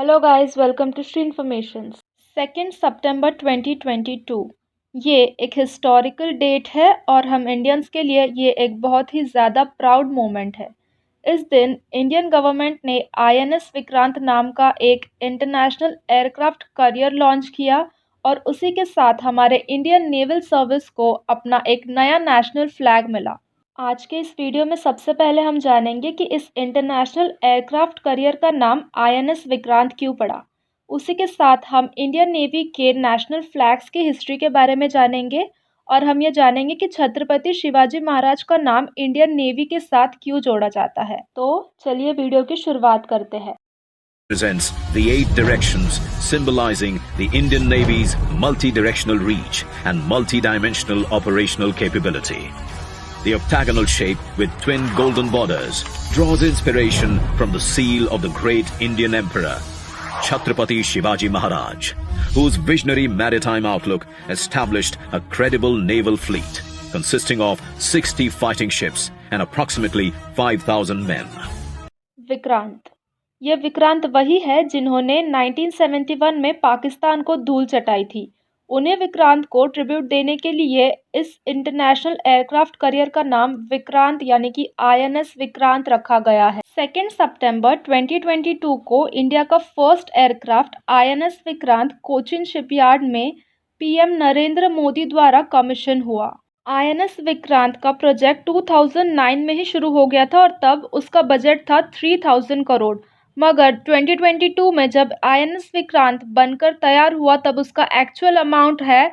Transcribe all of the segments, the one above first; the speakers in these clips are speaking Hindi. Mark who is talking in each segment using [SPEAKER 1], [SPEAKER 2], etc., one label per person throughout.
[SPEAKER 1] Hello guys, welcome to Shri informations. 2 सितंबर 2022 ये एक हिस्टोरिकल डेट है और हम इंडियंस के लिए ये एक बहुत ही ज़्यादा प्राउड मोमेंट है। इस दिन इंडियन गवर्नमेंट ने आईएनएस विक्रांत नाम का एक इंटरनेशनल एयरक्राफ्ट करियर लॉन्च किया और उसी के साथ हमारे इंडियन नेवल सर्विस को अपना एक नया नेशनल फ्लैग मिला। आज के इस वीडियो में सबसे पहले हम जानेंगे कि इस इंटरनेशनल एयरक्राफ्ट करियर का नाम आईएनएस विक्रांत क्यों पड़ा। उसी के साथ हम इंडियन नेवी के नेशनल फ्लैग्स की हिस्ट्री के बारे में जानेंगे और हम ये जानेंगे कि छत्रपति शिवाजी महाराज का नाम इंडियन नेवी के साथ क्यों जोड़ा जाता है। तो चलिए वीडियो की शुरुआत करते हैं।
[SPEAKER 2] Presents the 8 directions symbolizing the Indian Navy's multi-directional reach and multi-dimensional operational capability. The octagonal shape with twin golden borders draws inspiration from the seal of the great Indian Emperor, Chhatrapati Shivaji Maharaj, whose visionary maritime outlook established a credible naval fleet consisting of 60 fighting ships and approximately 5,000 men.
[SPEAKER 1] Vikrant. ये विक्रांत वही है जिन्होंने 1971 में पाकिस्तान को धूल चटाई थी। उन्हें विक्रांत को ट्रिब्यूट देने के लिए इस इंटरनेशनल एयरक्राफ्ट करियर का नाम विक्रांत यानी कि आईएनएस विक्रांत रखा गया है। 2 सितंबर 2022 को इंडिया का first aircraft INS Vikrant Cochin shipyard में पीएम नरेंद्र मोदी द्वारा कमीशन हुआ। आईएनएस विक्रांत का प्रोजेक्ट 2009 में ही शुरू हो गया था और तब उसका बजट था 3000 करोड़, मगर 2022 में जब आईएनएस विक्रांत बनकर तैयार हुआ तब उसका एक्चुअल अमाउंट है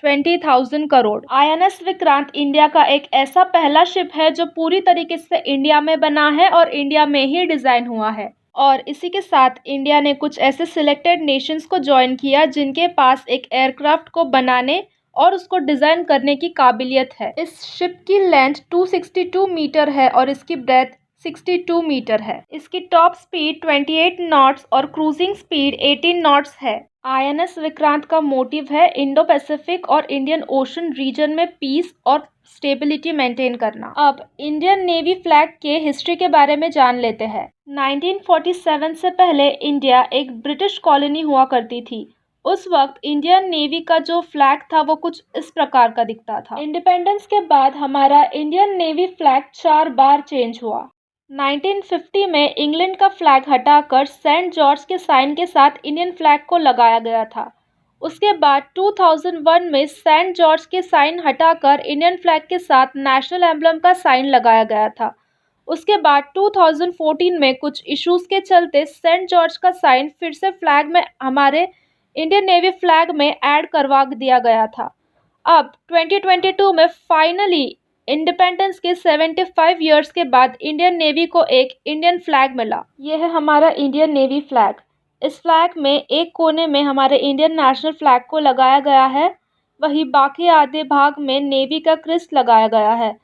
[SPEAKER 1] 20,000 करोड़। आईएनएस विक्रांत इंडिया का एक ऐसा पहला शिप है जो पूरी तरीके से इंडिया में बना है और इंडिया में ही डिज़ाइन हुआ है। और इसी के साथ इंडिया ने कुछ ऐसे सिलेक्टेड नेशंस को ज्वाइन किया जिनके पास एक एयरक्राफ्ट को बनाने और उसको डिज़ाइन करने की काबिलियत है। इस शिप की लेंथ 262 मीटर है और इसकी ब्रेथ 62 मीटर है। इसकी टॉप स्पीड 28 नॉट्स और क्रूजिंग स्पीड 18 नॉट्स है। आईएनएस विक्रांत का मोटिव है इंडो पैसिफिक और इंडियन ओशन रीजन में पीस और स्टेबिलिटी मेंटेन करना। अब इंडियन नेवी फ्लैग के हिस्ट्री के बारे में जान लेते हैं। 1947 से पहले इंडिया एक ब्रिटिश कॉलोनी हुआ करती थी। उस वक्त इंडियन नेवी का जो फ्लैग था वो कुछ इस प्रकार का दिखता था। इंडिपेंडेंस के बाद हमारा इंडियन नेवी फ्लैग 4 बार चेंज हुआ। 1950 में इंग्लैंड का फ्लैग हटाकर सेंट जॉर्ज के साइन के साथ इंडियन फ्लैग को लगाया गया था। उसके बाद 2001 में सेंट जॉर्ज के साइन हटाकर इंडियन फ्लैग के साथ नेशनल एम्बलम का साइन लगाया गया था। उसके बाद 2014 में कुछ इश्यूज के चलते सेंट जॉर्ज का साइन फिर से फ्लैग में हमारे इंडियन नेवी फ्लैग में ऐड करवा दिया गया था। अब 2022 में फाइनली इंडिपेंडेंस के 75 ईयर्स के बाद इंडियन नेवी को एक इंडियन फ्लैग मिला। यह है हमारा इंडियन नेवी फ्लैग। इस फ्लैग में एक कोने में हमारे इंडियन नेशनल फ्लैग को लगाया गया है, वहीं बाकी आधे भाग में नेवी का क्रिस्ट लगाया गया है।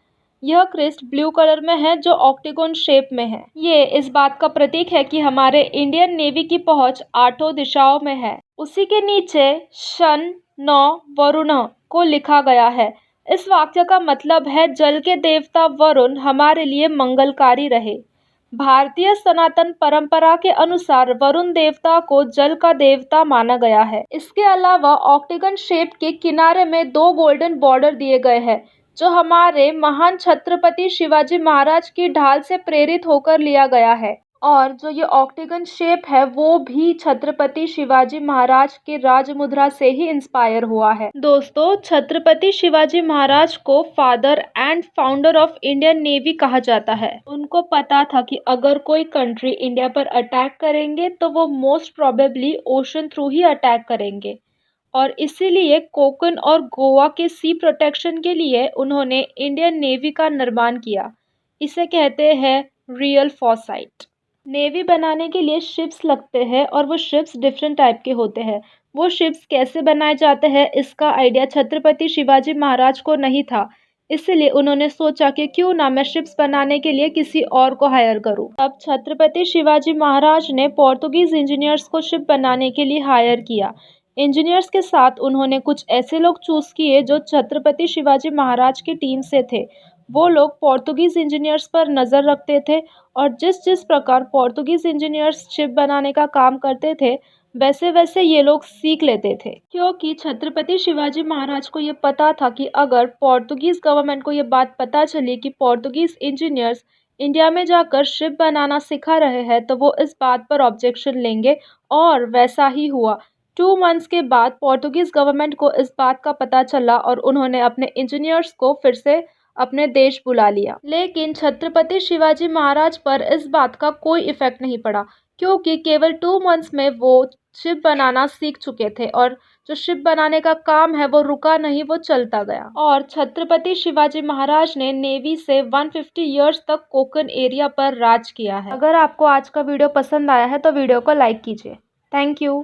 [SPEAKER 1] यह क्रिस्ट ब्लू कलर में है जो ऑक्टेगन शेप में है। ये इस बात का प्रतीक है कि हमारे इंडियन नेवी की पहुंच 8 दिशाओं में है। उसी के नीचे शन नौ वरुण को लिखा गया है। इस वाक्य का मतलब है जल के देवता वरुण हमारे लिए मंगलकारी रहे। भारतीय सनातन परंपरा के अनुसार वरुण देवता को जल का देवता माना गया है। इसके अलावा ऑक्टेगन शेप के किनारे में 2 गोल्डन बॉर्डर दिए गए हैं जो हमारे महान छत्रपति शिवाजी महाराज की ढाल से प्रेरित होकर लिया गया है। और जो ये ऑक्टेगन शेप है वो भी छत्रपति शिवाजी महाराज के राज मुद्रा से ही इंस्पायर हुआ है। दोस्तों, छत्रपति शिवाजी महाराज को father and founder of Indian navy कहा जाता है। उनको पता था कि अगर कोई कंट्री इंडिया पर अटैक करेंगे तो वो मोस्ट प्रोबेबली ओशन थ्रू ही अटैक करेंगे और इसीलिए कोकण और गोवा के सी प्रोटेक्शन के लिए उन्होंने इंडियन नेवी का निर्माण किया। इसे कहते हैं रियल फॉरसाइट। नेवी बनाने के लिए शिप्स लगते हैं और वो शिप्स डिफरेंट टाइप के होते हैं। वो शिप्स कैसे बनाए जाते हैं इसका आइडिया छत्रपति शिवाजी महाराज को नहीं था, इसलिए उन्होंने सोचा कि क्यों ना मैं शिप्स बनाने के लिए किसी और को हायर करूं। अब छत्रपति शिवाजी महाराज ने पोर्तुगीज इंजीनियर्स को शिप बनाने के लिए हायर किया। इंजीनियर्स के साथ उन्होंने कुछ ऐसे लोग चूज किए जो छत्रपति शिवाजी महाराज की टीम से थे वो लोग पोर्तुगीज़ इंजीनियर्स पर नज़र रखते थे और जिस प्रकार पोर्तुगीज़ इंजीनियर्स शिप बनाने का काम करते थे, वैसे-वैसे ये लोग सीख लेते थे। क्योंकि छत्रपति शिवाजी महाराज को ये पता था कि अगर पोर्तुगीज़ गवर्नमेंट को ये बात पता चली कि पोर्तुगीज़ इंजीनियर्स इंडिया में जाकर शिप बनाना सिखा रहे हैं, तो वो इस बात पर ऑब्जेक्शन लेंगे और वैसा ही हुआ। 2 मंथ्स के बाद पोर्तुगीज़ गवर्नमेंट को इस बात का पता चला और उन्होंने अपने इंजीनियर्स को फिर से अपने देश बुला लिया। लेकिन छत्रपति शिवाजी महाराज पर इस बात का कोई इफ़ेक्ट नहीं पड़ा, क्योंकि केवल 2 मंथ्स में वो शिप बनाना सीख चुके थे और जो शिप बनाने का काम है वो रुका नहीं, वो चलता गया। और छत्रपति शिवाजी महाराज ने नेवी से 150 ईयर्स तक कोंकण एरिया पर राज किया है। अगर आपको आज का वीडियो पसंद आया है तो वीडियो को लाइक कीजिए। Thank you.